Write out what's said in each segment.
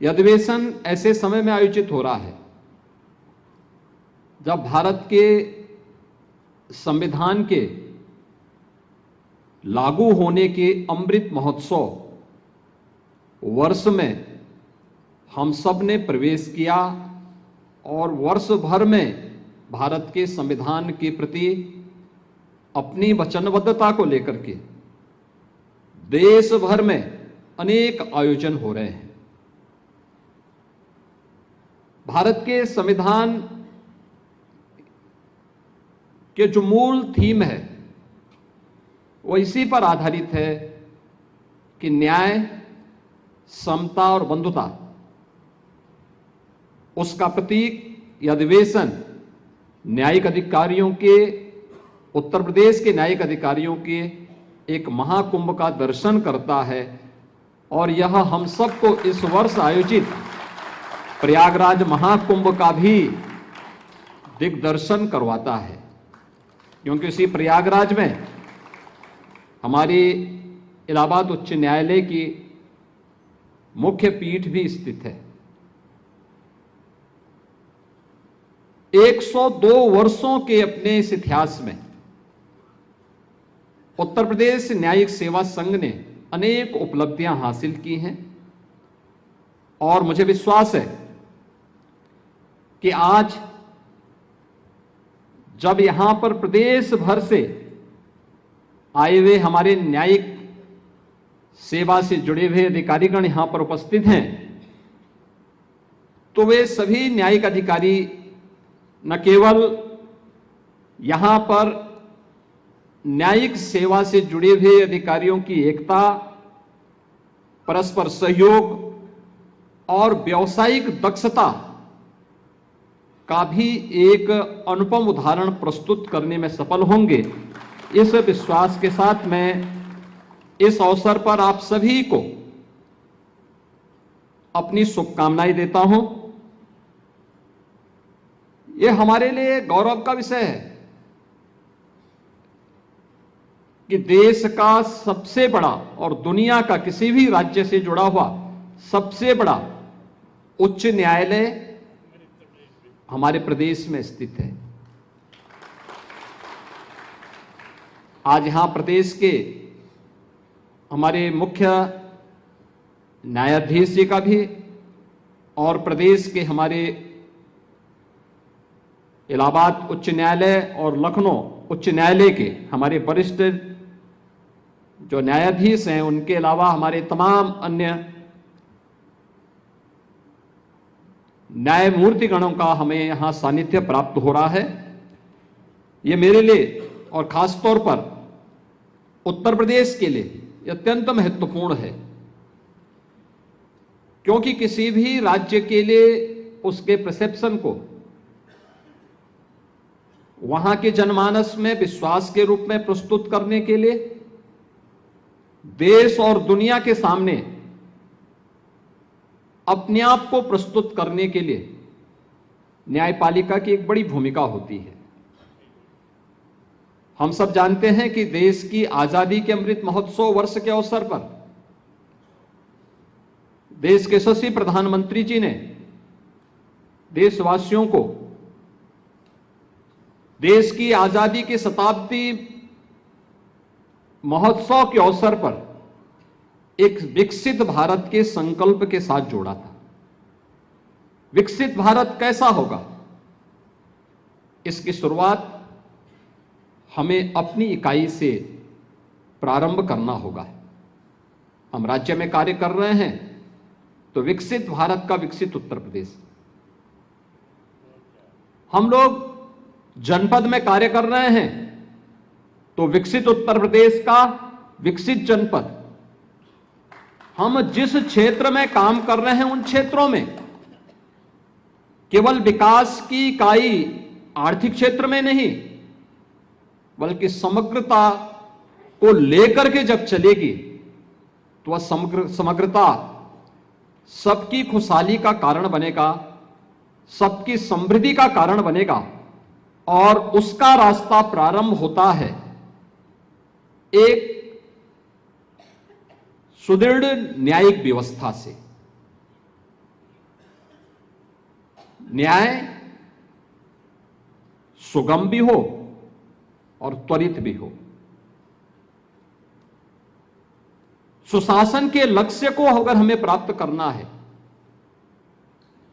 यह अधिवेशन ऐसे समय में आयोजित हो रहा है जब भारत के संविधान के लागू होने के अमृत महोत्सव वर्ष में हम सब ने प्रवेश किया और वर्ष भर में भारत के संविधान के प्रति अपनी वचनबद्धता को लेकर के देश भर में अनेक आयोजन हो रहे हैं। भारत के संविधान के जो मूल थीम है वो इसी पर आधारित है कि न्याय, समता और बंधुता, उसका प्रतीक यह अधिवेशन न्यायिक अधिकारियों के, उत्तर प्रदेश के न्यायिक अधिकारियों के एक महाकुंभ का दर्शन करता है और यह हम सबको इस वर्ष आयोजित प्रयागराज महाकुंभ का भी दिग्दर्शन करवाता है, क्योंकि इसी प्रयागराज में हमारी इलाहाबाद उच्च न्यायालय की मुख्य पीठ भी स्थित है। 102 वर्षों के अपने इस इतिहास में उत्तर प्रदेश न्यायिक सेवा संघ ने अनेक उपलब्धियां हासिल की हैं और मुझे विश्वास है कि आज जब यहां पर प्रदेश भर से आए हुए हमारे न्यायिक सेवा से जुड़े हुए अधिकारीगण यहां पर उपस्थित हैं, तो वे सभी न्यायिक अधिकारी न केवल यहां पर न्यायिक सेवा से जुड़े हुए अधिकारियों की एकता, परस्पर सहयोग और व्यावसायिक दक्षता का भी एक अनुपम उदाहरण प्रस्तुत करने में सफल होंगे। इस विश्वास के साथ मैं इस अवसर पर आप सभी को अपनी शुभकामनाएं देता हूं। यह हमारे लिए गौरव का विषय है कि देश का सबसे बड़ा और दुनिया का किसी भी राज्य से जुड़ा हुआ सबसे बड़ा उच्च न्यायालय हमारे प्रदेश में स्थित है। आज यहां प्रदेश के हमारे मुख्य न्यायाधीश जी का भी और प्रदेश के हमारे इलाहाबाद उच्च न्यायालय और लखनऊ उच्च न्यायालय के हमारे वरिष्ठ जो न्यायाधीश हैं, उनके अलावा हमारे तमाम अन्य न्यायमूर्ति गणों का हमें यहां सानिध्य प्राप्त हो रहा है। ये मेरे लिए और खासतौर पर उत्तर प्रदेश के लिए अत्यंत महत्वपूर्ण है, क्योंकि किसी भी राज्य के लिए उसके परसेप्शन को वहां के जनमानस में विश्वास के रूप में प्रस्तुत करने के लिए देश और दुनिया के सामने अपने आप को प्रस्तुत करने के लिए न्यायपालिका की एक बड़ी भूमिका होती है। हम सब जानते हैं कि देश की आजादी के अमृत महोत्सव वर्ष के अवसर पर देश के यशस्वी प्रधानमंत्री जी ने देशवासियों को देश की आजादी के शताब्दी महोत्सव के अवसर पर एक विकसित भारत के संकल्प के साथ जोड़ा था। विकसित भारत कैसा होगा, इसकी शुरुआत हमें अपनी इकाई से प्रारंभ करना होगा। हम राज्य में कार्य कर रहे हैं तो विकसित भारत का विकसित उत्तर प्रदेश, हम लोग जनपद में कार्य कर रहे हैं तो विकसित उत्तर प्रदेश का विकसित जनपद, हम जिस क्षेत्र में काम कर रहे हैं उन क्षेत्रों में केवल विकास की इकाई आर्थिक क्षेत्र में नहीं, बल्कि समग्रता को लेकर के जब चलेगी तो वह समग्रता सबकी खुशहाली का कारण बनेगा, सबकी समृद्धि का कारण बनेगा और उसका रास्ता प्रारंभ होता है एक सुदृढ़ न्यायिक व्यवस्था से। न्याय सुगम भी हो और त्वरित भी हो। सुशासन के लक्ष्य को अगर हमें प्राप्त करना है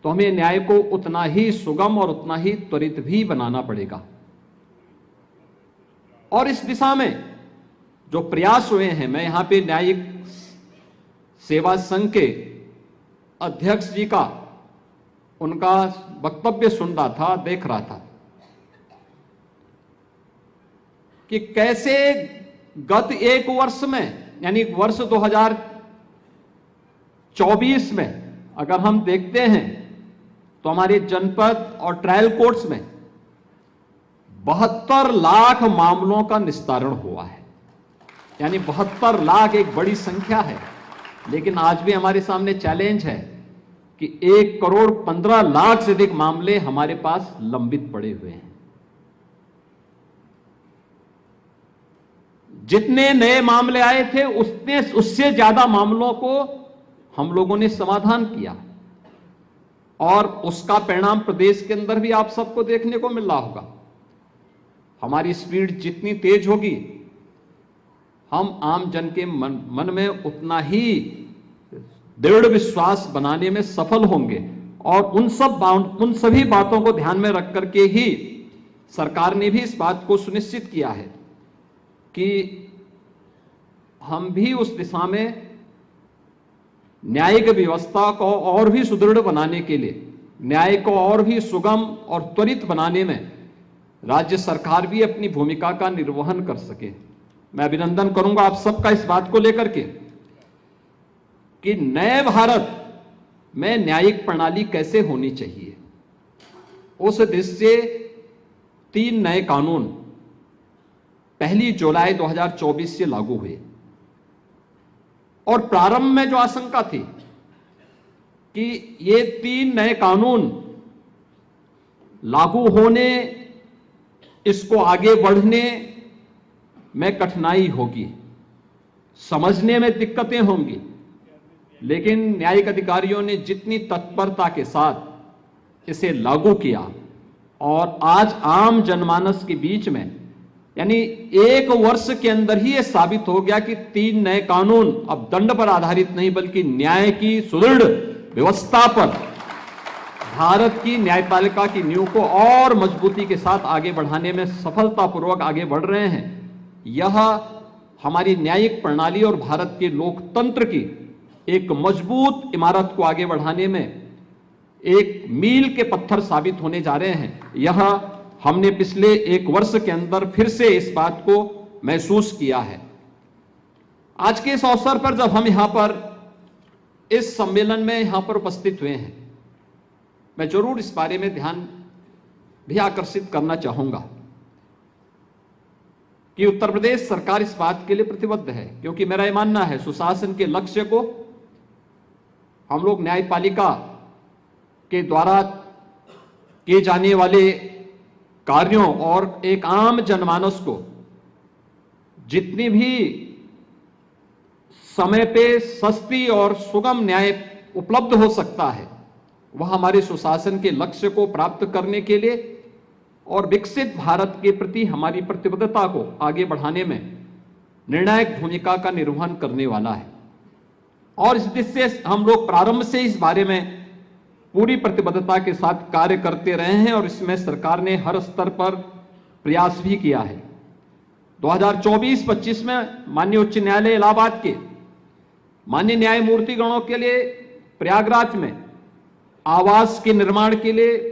तो हमें न्याय को उतना ही सुगम और उतना ही त्वरित भी बनाना पड़ेगा। और इस दिशा में जो प्रयास हुए हैं, मैं यहां पे न्यायिक सेवा संघ के अध्यक्ष जी का उनका वक्तव्य सुन रहा था, देख रहा था कि कैसे गत एक वर्ष में, यानी वर्ष 2024 में अगर हम देखते हैं तो हमारे जनपद और ट्रायल कोर्ट्स में 72 लाख मामलों का निस्तारण हुआ है। यानी 72 लाख एक बड़ी संख्या है, लेकिन आज भी हमारे सामने चैलेंज है कि 1,15,00,000 से अधिक मामले हमारे पास लंबित पड़े हुए हैं। जितने नए मामले आए थे उससे ज्यादा मामलों को हम लोगों ने समाधान किया, और उसका परिणाम प्रदेश के अंदर भी आप सबको देखने को मिल रहा होगा। हमारी स्पीड जितनी तेज होगी, हम आम जन के मन में उतना ही दृढ़ विश्वास बनाने में सफल होंगे। और उन सभी बातों को ध्यान में रख करके ही सरकार ने भी इस बात को सुनिश्चित किया है कि हम भी उस दिशा में न्यायिक व्यवस्था को और भी सुदृढ़ बनाने के लिए, न्याय को और भी सुगम और त्वरित बनाने में राज्य सरकार भी अपनी भूमिका का निर्वहन कर सके। मैं अभिनंदन करूंगा आप सबका इस बात को लेकर के कि नए भारत में न्यायिक प्रणाली कैसे होनी चाहिए। उस दृष्टि से 3 नए कानून 1 जुलाई 2024 से लागू हुए, और प्रारंभ में जो आशंका थी कि ये 3 नए कानून लागू होने, इसको आगे बढ़ने में कठिनाई होगी, समझने में दिक्कतें होंगी, लेकिन न्यायिक अधिकारियों ने जितनी तत्परता के साथ इसे लागू किया और आज आम जनमानस के बीच में, यानी 1 वर्ष के अंदर ही यह साबित हो गया कि 3 नए कानून अब दंड पर आधारित नहीं बल्कि न्याय की सुदृढ़ व्यवस्था पर भारत की न्यायपालिका की नींव को और मजबूती के साथ आगे बढ़ाने में सफलतापूर्वक आगे बढ़ रहे हैं। यह हमारी न्यायिक प्रणाली और भारत के लोकतंत्र की एक मजबूत इमारत को आगे बढ़ाने में एक मील के पत्थर साबित होने जा रहे हैं। यह हमने पिछले 1 वर्ष के अंदर फिर से इस बात को महसूस किया है। आज के इस अवसर पर जब हम यहां पर इस सम्मेलन में यहां पर उपस्थित हुए हैं, मैं जरूर इस बारे में ध्यान भी आकर्षित करना चाहूंगा कि उत्तर प्रदेश सरकार इस बात के लिए प्रतिबद्ध है, क्योंकि मेरा यह मानना है सुशासन के लक्ष्य को हम लोग न्यायपालिका के द्वारा किए जाने वाले कार्यों और एक आम जनमानस को जितनी भी समय पे सस्ती और सुगम न्याय उपलब्ध हो सकता है, वह हमारे सुशासन के लक्ष्य को प्राप्त करने के लिए और विकसित भारत के प्रति हमारी प्रतिबद्धता को आगे बढ़ाने में निर्णायक भूमिका का निर्वहन करने वाला है। और इस दृष्टि से हम लोग प्रारंभ से इस बारे में पूरी प्रतिबद्धता के साथ कार्य करते रहे हैं और इसमें सरकार ने हर स्तर पर प्रयास भी किया है। 2024-25 में माननीय उच्च न्यायालय इलाहाबाद के माननीय न्यायमूर्ति गणों के लिए प्रयागराज में आवास के निर्माण के लिए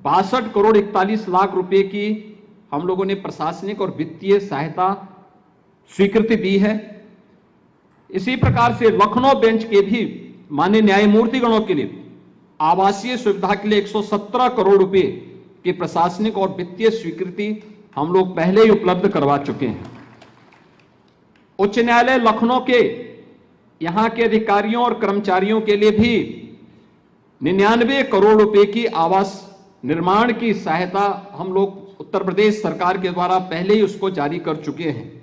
62 करोड़ 41 लाख रुपए की हम लोगों ने प्रशासनिक और वित्तीय सहायता स्वीकृति दी है। इसी प्रकार से लखनऊ बेंच के भी माननीय न्यायमूर्ति गणों के लिए आवासीय सुविधा के लिए 117 करोड़ रुपए की प्रशासनिक और वित्तीय स्वीकृति हम लोग पहले ही उपलब्ध करवा चुके हैं। उच्च न्यायालय लखनऊ के यहां के अधिकारियों और कर्मचारियों के लिए भी 99 करोड़ रुपए की आवास निर्माण की सहायता हम लोग उत्तर प्रदेश सरकार के द्वारा पहले ही उसको जारी कर चुके हैं।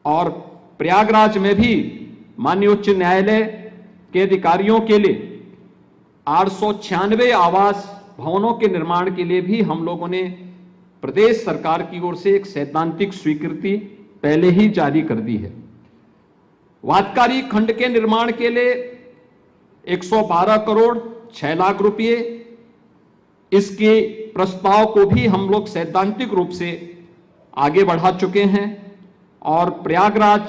और प्रयागराज में भी माननीय उच्च न्यायालय के अधिकारियों के लिए 896 आवास भवनों के निर्माण के लिए भी हम लोगों ने प्रदेश सरकार की ओर से एक सैद्धांतिक स्वीकृति पहले ही जारी कर दी है। वातकारी खंड के निर्माण के लिए 112 करोड़ 6 लाख रुपए, इसके प्रस्ताव को भी हम लोग सैद्धांतिक रूप से आगे बढ़ा चुके हैं और प्रयागराज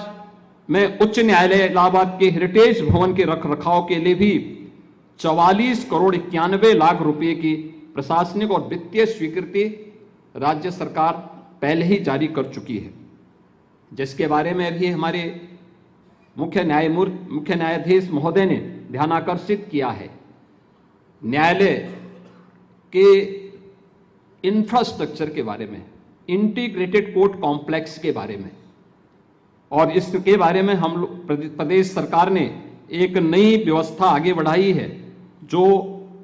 में उच्च न्यायालय इलाहाबाद के हेरिटेज भवन के रखरखाव के लिए भी 44 करोड़ 91 लाख रुपए की प्रशासनिक और वित्तीय स्वीकृति राज्य सरकार पहले ही जारी कर चुकी है, जिसके बारे में भी हमारे मुख्य न्यायाधीश महोदय ने ध्यान आकर्षित किया है। न्यायालय के इंफ्रास्ट्रक्चर के बारे में, इंटीग्रेटेड कोर्ट कॉम्प्लेक्स के बारे में, और इसके बारे में हम लोग प्रदेश सरकार ने एक नई व्यवस्था आगे बढ़ाई है जो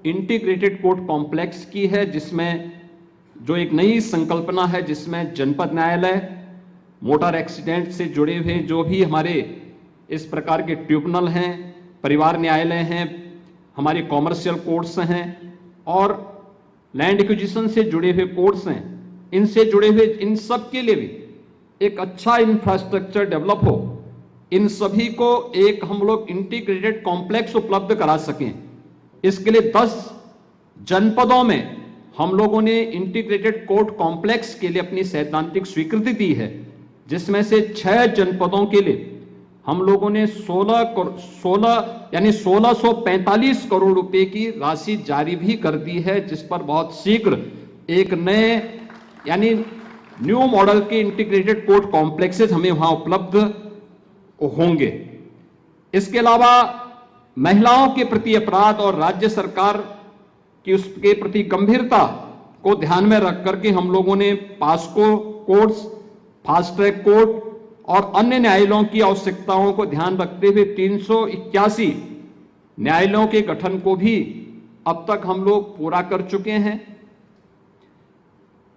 इंटीग्रेटेड कोर्ट कॉम्प्लेक्स की है, जिसमें जो एक नई संकल्पना है जिसमें जनपद न्यायालय, मोटर एक्सीडेंट से जुड़े हुए जो भी हमारे इस प्रकार के ट्रिब्यूनल हैं, परिवार न्यायालय हैं, हमारे कॉमर्शियल कोर्ट्स हैं और लैंड एक्विजिशन से जुड़े हुए कोर्ट्स हैं, इनसे जुड़े हुए इन सब के लिए भी एक अच्छा इंफ्रास्ट्रक्चर डेवलप हो, इन सभी को एक हम लोग इंटीग्रेटेड कॉम्प्लेक्स उपलब्ध करा सकें। इसके लिए 10 जनपदों में हम लोगों ने इंटीग्रेटेड कोर्ट कॉम्प्लेक्स के लिए अपनी सैद्धांतिक स्वीकृति दी है, जिसमें से 6 जनपदों के लिए हम लोगों ने 1645 करोड़ रुपए की राशि जारी भी कर दी है, जिस पर बहुत शीघ्र एक नए यानी न्यू मॉडल के इंटीग्रेटेड कोर्ट कॉम्प्लेक्सेस हमें वहां उपलब्ध होंगे। इसके अलावा महिलाओं के प्रति अपराध और राज्य सरकार की उसके प्रति गंभीरता को ध्यान में रख करके हम लोगों ने POCSO courts, fast track court और अन्य न्यायालयों की आवश्यकताओं को ध्यान रखते हुए 381 न्यायालयों के गठन को भी अब तक हम लोग पूरा कर चुके हैं।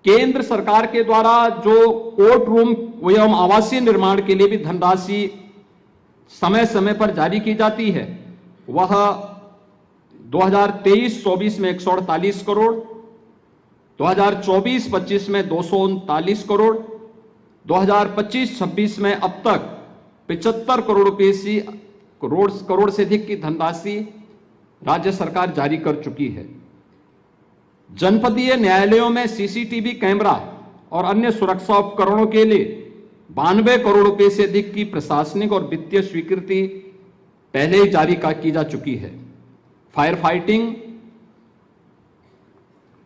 केंद्र सरकार के द्वारा जो कोर्ट रूम एवं आवासीय निर्माण के लिए भी धनराशि समय समय पर जारी की जाती है, वह 2023-24 में 148 करोड़, 2024-25 में 239 करोड़, 2025-26 में अब तक 75 करोड़ से अधिक की धनराशि राज्य सरकार जारी कर चुकी है। जनपदीय न्यायालयों में सीसीटीवी कैमरा और अन्य सुरक्षा उपकरणों के लिए 92 करोड़ रुपए से अधिक की प्रशासनिक और वित्तीय स्वीकृति पहले ही जारी की जा चुकी है। फायर फाइटिंग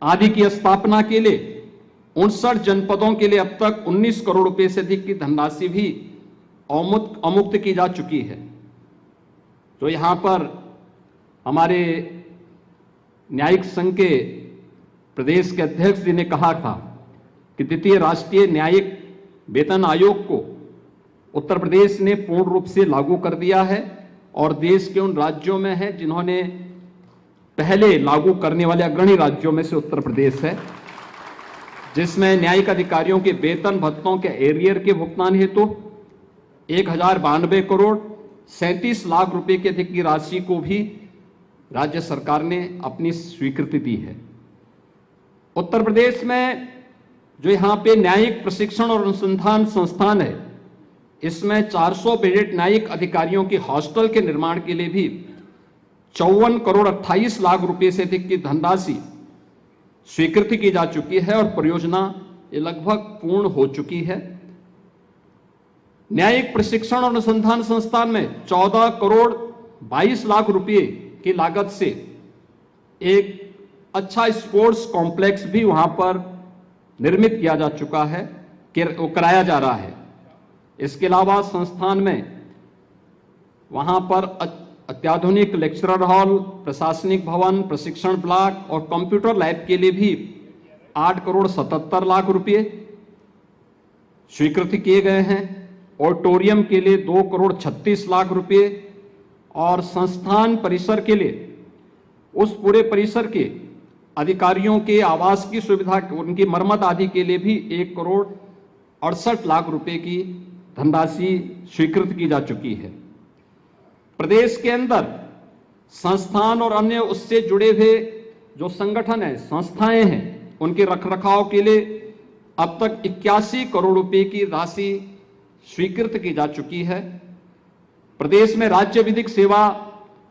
आदि की स्थापना के लिए 59 जनपदों के लिए अब तक 19 करोड़ रुपए से अधिक की धनराशि भी अमुक्त की जा चुकी है। तो यहां पर हमारे न्यायिक संघ के प्रदेश के अध्यक्ष जी ने कहा था कि द्वितीय राष्ट्रीय न्यायिक वेतन आयोग को उत्तर प्रदेश ने पूर्ण रूप से लागू कर दिया है और देश के उन राज्यों में है जिन्होंने पहले लागू करने वाले अग्रणी राज्यों में से उत्तर प्रदेश है, जिसमें न्यायिक अधिकारियों के वेतन भत्तों के एरियर के भुगतान हेतु 1092 करोड़ 37 लाख रुपए के अधिक की राशि को भी राज्य सरकार ने अपनी स्वीकृति दी है। उत्तर प्रदेश में जो यहाँ पे न्यायिक प्रशिक्षण और अनुसंधान संस्थान है, इसमें 400 बेडेड न्यायिक अधिकारियों की हॉस्टल के निर्माण के लिए भी 54 करोड़ 28 लाख रुपए से अधिक की धनराशि स्वीकृति की जा चुकी है और परियोजना ये लगभग पूर्ण हो चुकी है। न्यायिक प्रशिक्षण और अनुसंधान संस्थान में 14 करोड़ 22 लाख रुपए की लागत से एक अच्छा स्पोर्ट्स कॉम्प्लेक्स भी वहां पर निर्मित किया जा चुका है, कराया जा रहा है। इसके अलावा संस्थान में वहां पर अत्याधुनिक लेक्चरर हॉल, प्रशासनिक भवन, प्रशिक्षण ब्लॉक और कंप्यूटर लैब के लिए भी 8 करोड़ 77 लाख रुपए स्वीकृति किए गए हैं। ऑडिटोरियम के लिए 2 करोड़ 36 लाख रुपए और संस्थान परिसर के लिए उस पूरे परिसर के अधिकारियों के आवास की सुविधा, उनकी मरम्मत आदि के लिए भी 1 करोड़ 68 लाख रुपए की धनराशि स्वीकृत की जा चुकी है। प्रदेश के अंदर संस्थान और अन्य उससे जुड़े हुए जो संगठन है, संस्थाएं हैं, उनके रखरखाव के लिए अब तक 81 करोड़ रुपए की राशि स्वीकृत की जा चुकी है। प्रदेश में राज्य विधिक सेवा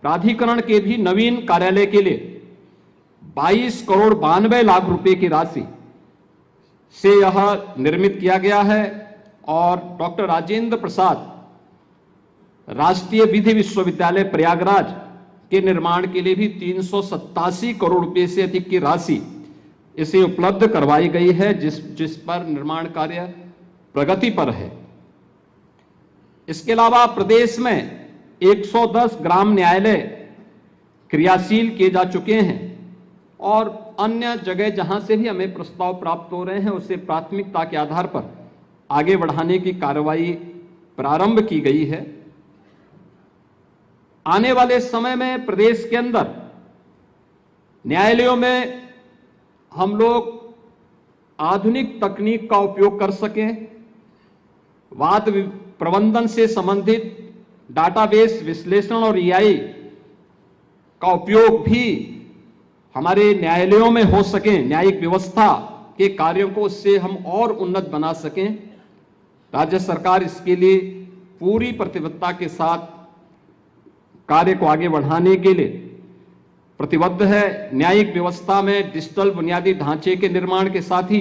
प्राधिकरण के भी नवीन कार्यालय के लिए 22 करोड़ 92 लाख रुपए की राशि से यह निर्मित किया गया है और डॉक्टर राजेंद्र प्रसाद राष्ट्रीय विधि विश्वविद्यालय प्रयागराज के निर्माण के लिए भी 387 करोड़ रुपए से अधिक की राशि इसे उपलब्ध करवाई गई है, जिस पर निर्माण कार्य प्रगति पर है। इसके अलावा प्रदेश में 110 ग्राम न्यायालय क्रियाशील किए जा चुके हैं और अन्य जगह जहां से भी हमें प्रस्ताव प्राप्त हो रहे हैं उसे प्राथमिकता के आधार पर आगे बढ़ाने की कार्रवाई प्रारंभ की गई है। आने वाले समय में प्रदेश के अंदर न्यायालयों में हम लोग आधुनिक तकनीक का उपयोग कर सकें, वाद प्रबंधन से संबंधित डाटाबेस विश्लेषण और ईआई का उपयोग भी हमारे न्यायालयों में हो सके, न्यायिक व्यवस्था के कार्यों को उससे हम और उन्नत बना सकें। राज्य सरकार इसके लिए पूरी प्रतिबद्धता के साथ कार्य को आगे बढ़ाने के लिए प्रतिबद्ध है। न्यायिक व्यवस्था में डिजिटल बुनियादी ढांचे के निर्माण के साथ ही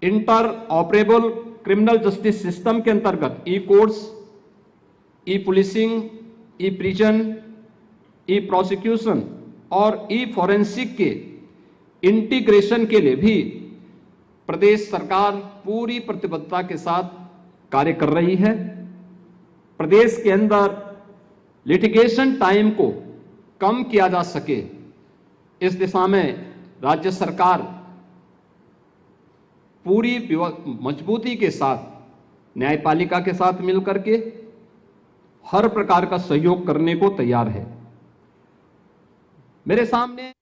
interoperable criminal justice system के अंतर्गत e courts, e policing, e prison, e prosecution और ई फॉरेंसिक के इंटीग्रेशन के लिए भी प्रदेश सरकार पूरी प्रतिबद्धता के साथ कार्य कर रही है। प्रदेश के अंदर लिटिगेशन टाइम को कम किया जा सके, इस दिशा में राज्य सरकार पूरी मजबूती के साथ न्यायपालिका के साथ मिलकर के हर प्रकार का सहयोग करने को तैयार है। मेरे सामने